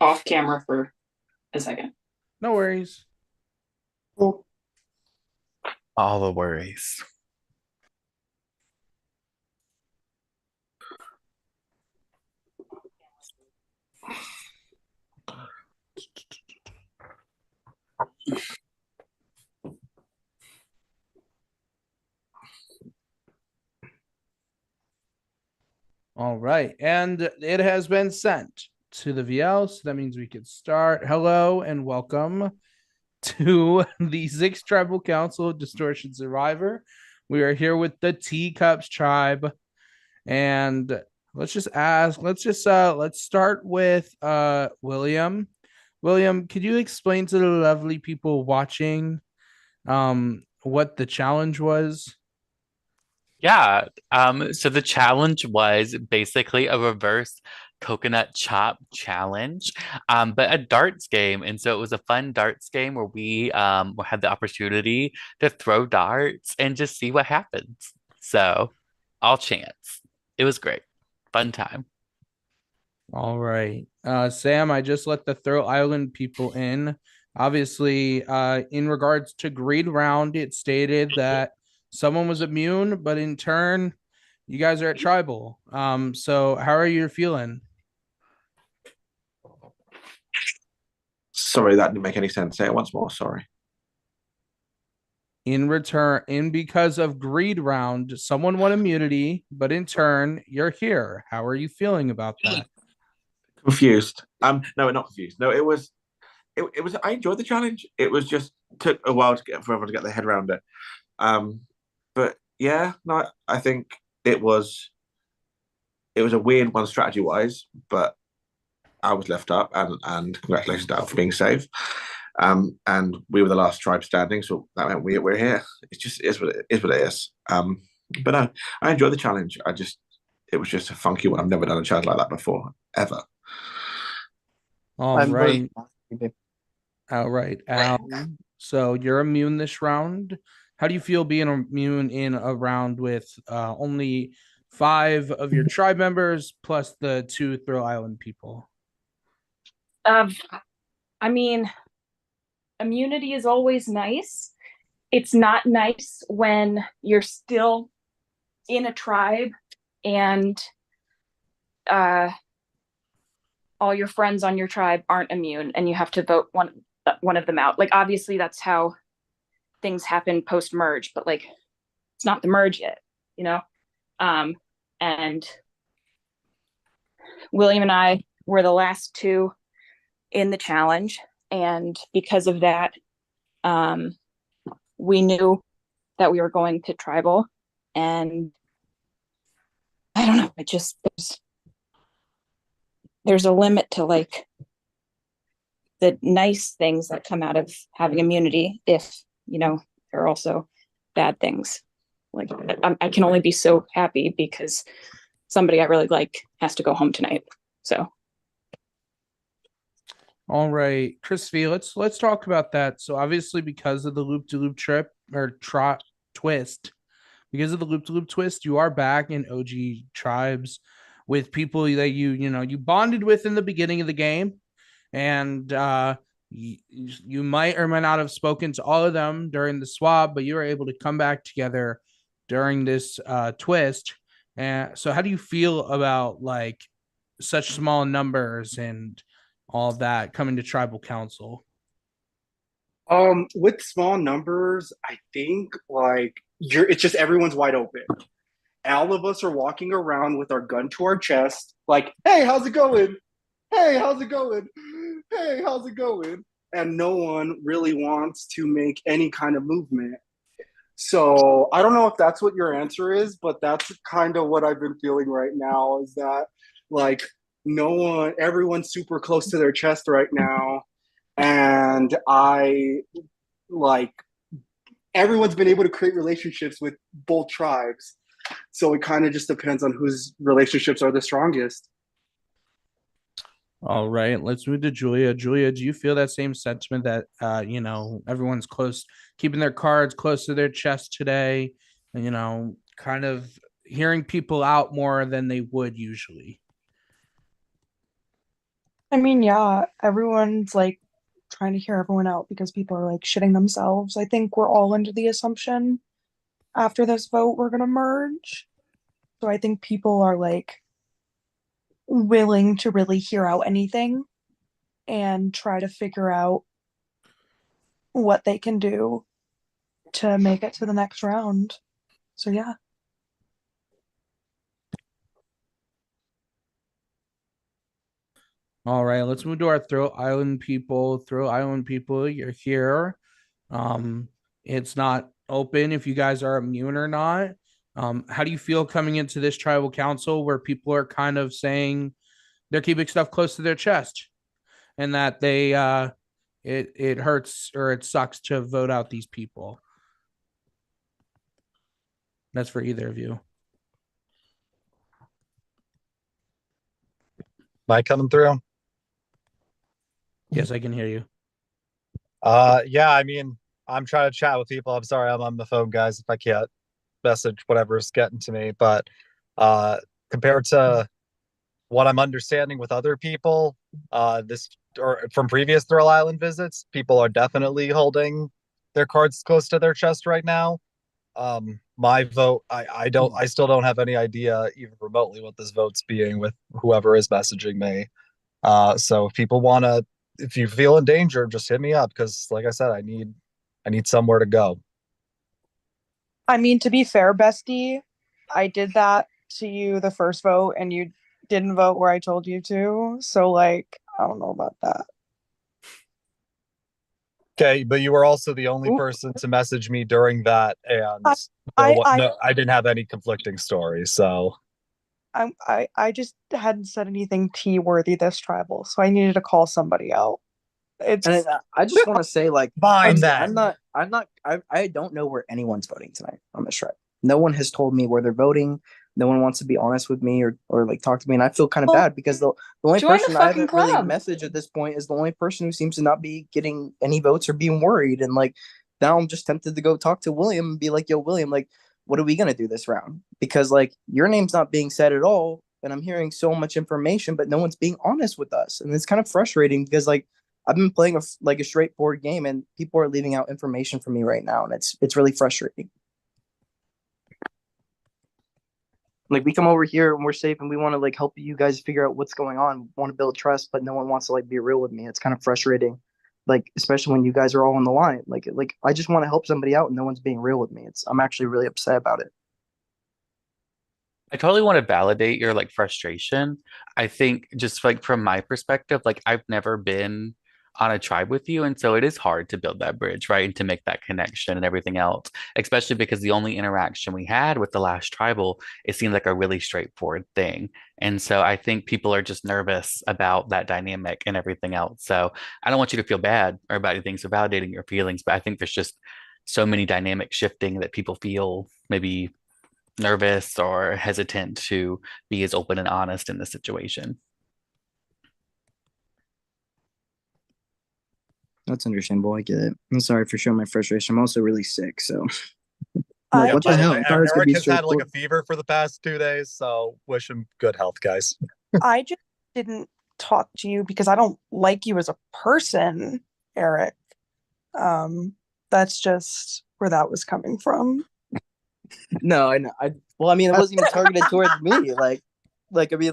off camera for a second. No worries. Cool. All the worries. All right. And it has been sent to the VL. So that means we could start. Hello and welcome to the Sixth Tribal Council of Distortion Survivor. We are here with the Teacups tribe. And let's start with William. William, could you explain to the lovely people watching what the challenge was? Yeah. So the challenge was basically a reverse coconut chop challenge, but a darts game. And so it was a fun darts game where we had the opportunity to throw darts and just see what happens. So all chance. It was great. Fun time. All right. Sam, I just let the Throw Island people in. Obviously, in regards to greed round, it stated that someone was immune, but in turn, you guys are at tribal. So how are you feeling? Sorry, that didn't make any sense. Say it once more. Sorry. In return, in because of greed round, someone won immunity, but in turn, you're here. How are you feeling about that? Confused. No, not confused. No, it was. I enjoyed the challenge. It was just took a while to get for everyone to get their head around it. But yeah, no, I think it was a weird one strategy wise, but I was left up, and congratulations to Al for being safe. And we were the last tribe standing, so that meant we're here. It is what it is. What it is. But no, I enjoyed the challenge. It was just a funky one. I've never done a challenge like that before, ever. All I'm really right. All right, Al. So you're immune this round. How do you feel being immune in a round with only five of your tribe members plus the two Throw Island people? Um, I mean, immunity is always nice. It's not nice when you're still in a tribe and uh, all your friends on your tribe aren't immune, and you have to vote one of them out. Like obviously, that's how things happen post merge, but like it's not the merge yet, you know. Um, and William and I were the last two in the challenge, and because of that, um, we knew that we were going to tribal, and I don't know. It just there's a limit to like the nice things that come out of having immunity. If you know, there are also bad things. Like I can only be so happy because somebody I really like has to go home tonight. So All right, Chris V, let's talk about that. So obviously, because of the loop to loop trip or trot twist, because of the loop to loop twist, you are back in OG tribes with people that you bonded with in the beginning of the game, and you might or might not have spoken to all of them during the swap, but you were able to come back together during this twist. And so, how do you feel about like such small numbers and all of that coming to tribal council? With small numbers, I think like it's just everyone's wide open. All of us are walking around with our gun to our chest, like, hey, how's it going? Hey, how's it going? Hey, how's it going? And no one really wants to make any kind of movement. So I don't know if that's what your answer is, but that's kind of what I've been feeling right now is that like everyone's super close to their chest right now. And I like everyone's been able to create relationships with both tribes. So it kind of just depends on whose relationships are the strongest. All right, let's move to Julia. Julia, do you feel that same sentiment that everyone's close, keeping their cards close to their chest today, and kind of hearing people out more than they would usually? I mean, yeah, everyone's like trying to hear everyone out because people are like shitting themselves. I think we're all under the assumption after this vote we're gonna merge. So I think people are like willing to really hear out anything and try to figure out what they can do to make it to the next round. So yeah. All right, let's move to our Thrill Island people. Thrill Island people, you're here. It's not open if you guys are immune or not. How do you feel coming into this tribal council where people are kind of saying they're keeping stuff close to their chest and that they it hurts or it sucks to vote out these people? That's for either of you. Mike coming through? Yes, I can hear you. Yeah, I mean, I'm trying to chat with people. I'm sorry, I'm on the phone, guys, if I can't message whatever's getting to me. But compared to what I'm understanding with other people, this or from previous Thrill Island visits, people are definitely holding their cards close to their chest right now. My vote, I still don't have any idea even remotely what this vote's being with whoever is messaging me. So if you feel in danger, just hit me up because, like I said, I need somewhere to go. I mean, to be fair, bestie, I did that to you the first vote and you didn't vote where I told you to. So like, I don't know about that. Okay, but you were also the only Ooh. person to message me during that, and I I didn't have any conflicting stories. So I just hadn't said anything tea worthy this tribal, so I needed to call somebody out. It's And I just want to say, like, fine I'm, then. I don't know where anyone's voting tonight on this tribe. No one has told me where they're voting. No one wants to be honest with me or like talk to me, and I feel kind of bad because the only Join the person I fucking haven't really club. messaged at this point is the only person who seems to not be getting any votes or being worried. And like now, I'm just tempted to go talk to William and be like, "Yo, William, like, what are we gonna do this round?" Because like your name's not being said at all, and I'm hearing so much information, but no one's being honest with us, and it's kind of frustrating because like I've been playing a straightforward game, and people are leaving out information for me right now, and it's really frustrating. Like we come over here and we're safe, and we want to like help you guys figure out what's going on, want to build trust, but no one wants to like be real with me. It's kind of frustrating, like especially when you guys are all on the line. Like I just want to help somebody out, and no one's being real with me. I'm actually really upset about it. I totally want to validate your like frustration. I think just like from my perspective, like I've never been on a tribe with you, and so it is hard to build that bridge, right? And to make that connection and everything else, especially because the only interaction we had with the last tribal, it seemed like a really straightforward thing. And so I think people are just nervous about that dynamic and everything else. So I don't want you to feel bad or about anything, so validating your feelings, but I think there's just so many dynamics shifting that people feel maybe nervous or hesitant to be as open and honest in this situation. That's understandable. I get it. I'm sorry for showing my frustration. I'm also really sick, so I like, what the just hell? I thought it was gonna Eric be has had like a straightforward. fever for the past 2 days, so wish him good health, guys. I just didn't talk to you because I don't like you as a person, Eric. That's just where that was coming from. No, I know. Well, I mean, it wasn't even targeted towards me. I mean,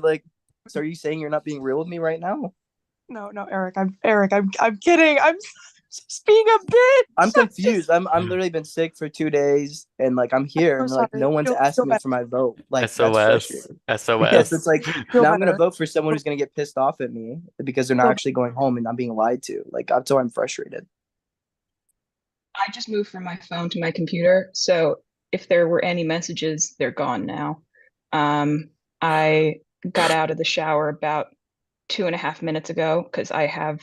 like, so are you saying you're not being real with me right now? No, Eric. I'm kidding. I'm just being a bitch. I'm confused. I'm literally been sick for 2 days, and like I'm here, so and like sorry. no one's Feel asking me better. for my vote. Like that's SOS. frustrating. Yes, SOS. it's like Feel now I'm gonna better. vote for someone who's gonna get pissed off at me because they're not Feel actually going home and I'm being lied to. Like that's why I'm frustrated. I just moved from my phone to my computer, so if there were any messages, they're gone now. I got out of the shower about 2.5 minutes ago because I have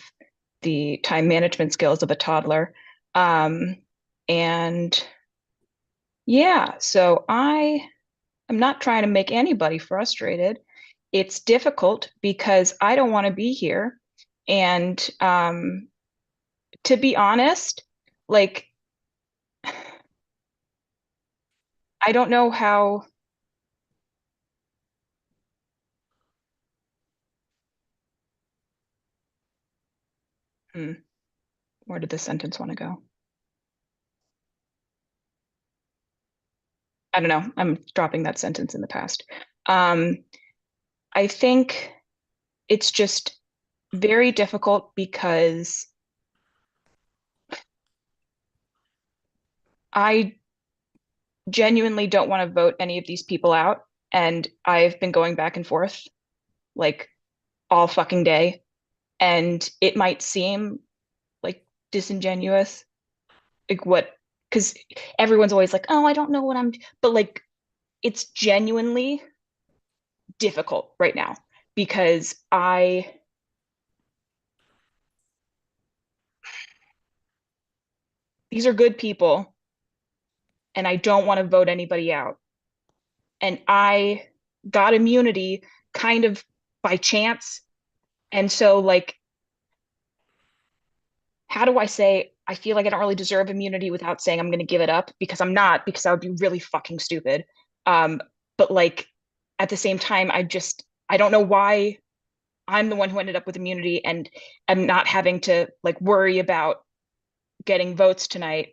the time management skills of a toddler. And yeah, so I am not trying to make anybody frustrated. It's difficult because I don't want to be here. And to be honest, like, I don't know how. Where did this sentence want to go? I don't know. I'm dropping that sentence in the past. I think it's just very difficult because I genuinely don't want to vote any of these people out. And I've been going back and forth like all fucking day. And it might seem like disingenuous, like what, because everyone's always like, oh, I don't know what I'm, but like it's genuinely difficult right now because these are good people and I don't want to vote anybody out. And I got immunity kind of by chance. And so, like, how do I say I feel like I don't really deserve immunity without saying I'm going to give it up? Because I'm not, because that would be really fucking stupid. But like, at the same time, I don't know why I'm the one who ended up with immunity and I'm not having to like worry about getting votes tonight.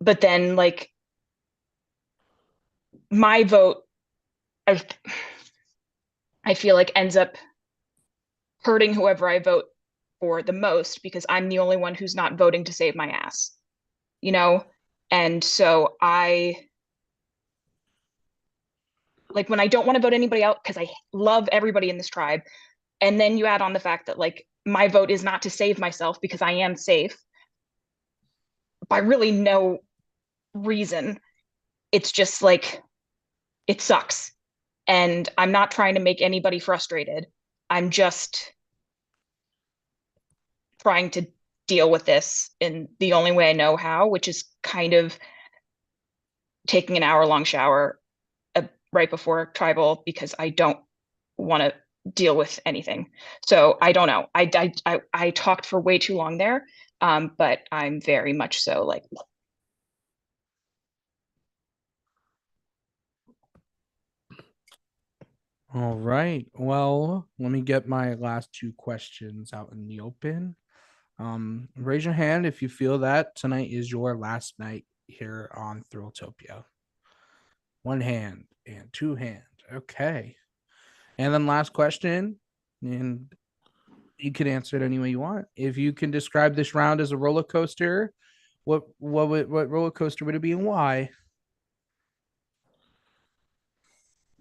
But then, like, my vote, I feel like ends up hurting whoever I vote for the most because I'm the only one who's not voting to save my ass, you know? And so like when I don't want to vote anybody out because I love everybody in this tribe, and then you add on the fact that like my vote is not to save myself because I am safe by really no reason. It's just like it sucks. And I'm not trying to make anybody frustrated. I'm just trying to deal with this in the only way I know how, which is kind of taking an hour-long shower right before tribal because I don't want to deal with anything. So I don't know. I talked for way too long there, but I'm very much so like. All right. Well, let me get my last two questions out in the open. Raise your hand if you feel that tonight is your last night here on Thrilltopia. One hand and two hand. Okay. And then last question, and you can answer it any way you want. If you can describe this round as a roller coaster, what roller coaster would it be and why?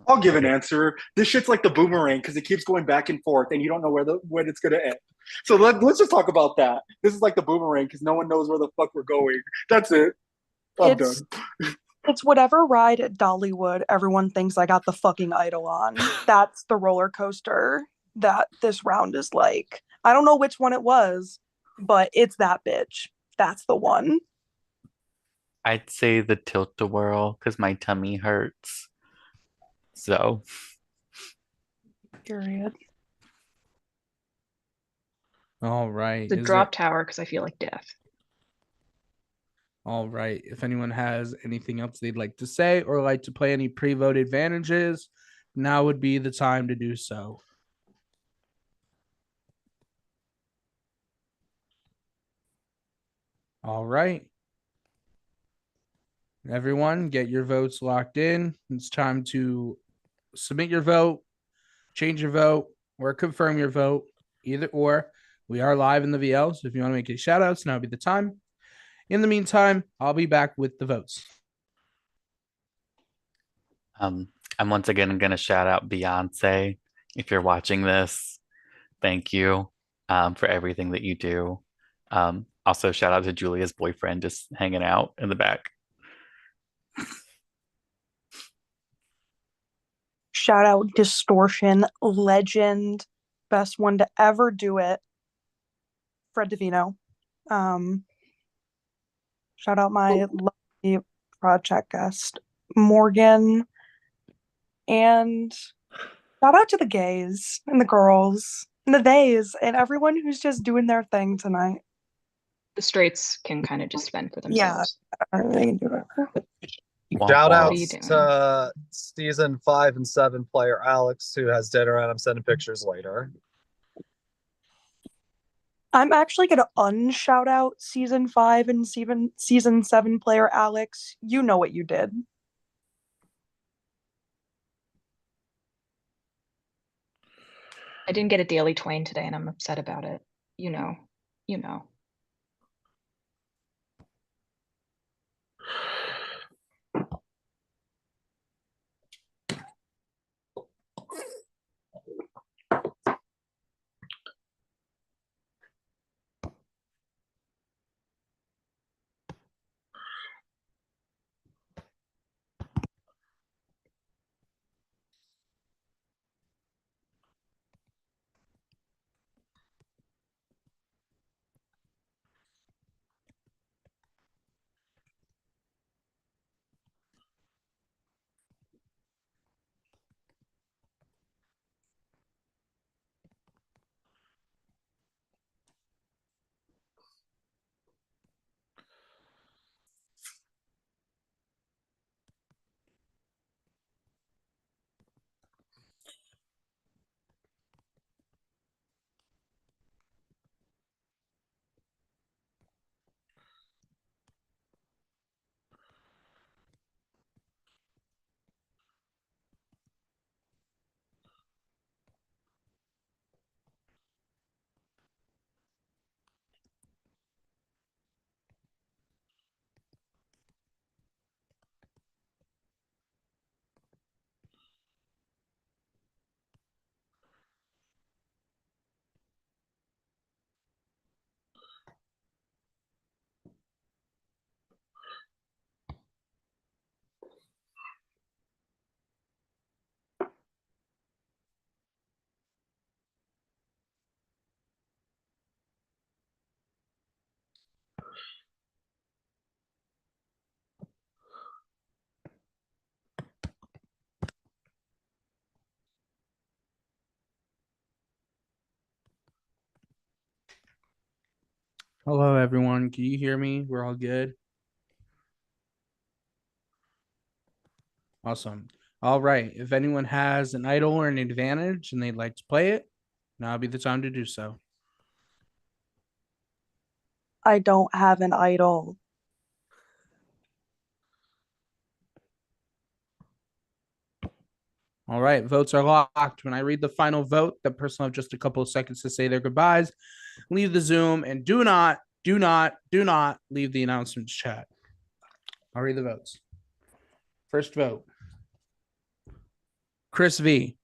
I'll give an answer. This shit's like the boomerang because it keeps going back and forth, and you don't know when it's gonna end. So let's just talk about that. This is like the boomerang because no one knows where the fuck we're going. That's it. I'm done. It's whatever ride at Dollywood everyone thinks I got the fucking idol on. That's the roller coaster that this round is like. I don't know which one it was, but it's that bitch. That's the one. I'd say the tilt-a-whirl because my tummy hurts. So Period. All right. The drop tower because I feel like death. All right. If anyone has anything else they'd like to say or like to play any pre-vote advantages, now would be the time to do so. All right. Everyone, get your votes locked in. It's time to submit your vote, change your vote, or confirm your vote. Either or. We are live in the VL, so if you want to make any shout outs, now would be the time. In the meantime, I'll be back with the votes. I'm once again going to shout out Beyonce. If you're watching this, thank you for everything that you do. Also, shout out to Julia's boyfriend just hanging out in the back. Shout out Distortion, legend, best one to ever do it. Fred Davino. Shout out my lovely project guest, Morgan. And shout out to the gays and the girls and the theys and everyone who's just doing their thing tonight. The straights can kind of just fend for themselves. Yeah, they can do it. Shout out What are you doing? to season 5 and 7 player Alex, who has dinner, and I'm sending pictures later. I'm actually gonna unshout out season 5 and season 7 player Alex. You know what you did. I didn't get a daily Twain today and I'm upset about it. You know. Hello, everyone. Can you hear me? We're all good. Awesome. All right. If anyone has an idol or an advantage and they'd like to play it, now would be the time to do so. I don't have an idol. All right. Votes are locked. When I read the final vote, the person will have just a couple of seconds to say their goodbyes, leave the Zoom, and do not leave the announcements chat. I'll read the votes. First vote, Chris V.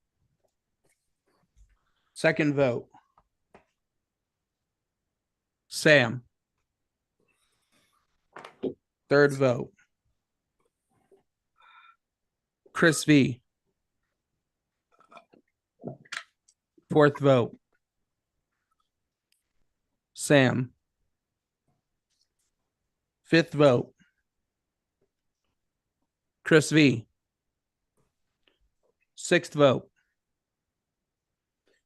Second vote, Sam. Third vote, Chris V. Fourth vote, Sam. Fifth vote, Chris V. Sixth vote.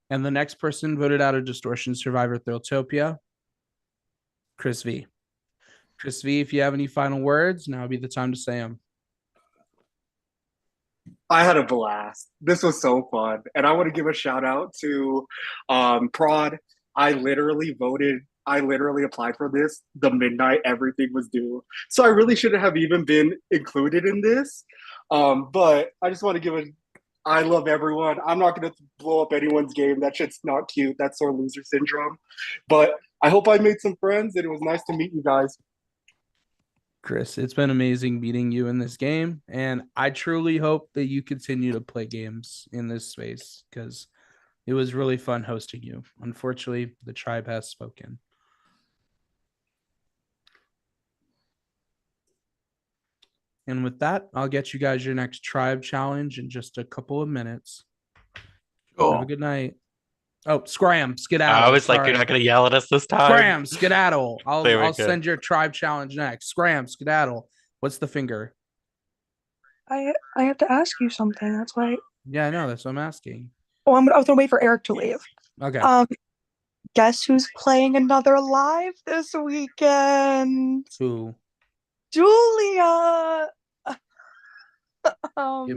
And the next person voted out of Distortion Survivor Thrilltopia, Chris V. Chris V, if you have any final words, now would be the time to say them. I had a blast. This was so fun. And I want to give a shout out to Prod. I literally applied for this the midnight everything was due. So I really shouldn't have even been included in this. But I just want to I love everyone. I'm not going to blow up anyone's game. That shit's not cute. That's sore loser syndrome. But I hope I made some friends and it was nice to meet you guys. Chris, it's been amazing meeting you in this game. And I truly hope that you continue to play games in this space because it was really fun hosting you. Unfortunately, the tribe has spoken. And with that, I'll get you guys your next tribe challenge in just a couple of minutes. Have a good night. Oh, Scram, skedaddle. I was like, you're not going to yell at us this time. Scram, skedaddle. There we I'll go. send your tribe challenge next. Scram, skedaddle. What's the finger? I have to ask you something. That's why. Yeah, I know. That's what I'm asking. Oh, I was gonna wait for Eric to leave. Okay. Guess who's playing another live this weekend? Who? Julia. Give me a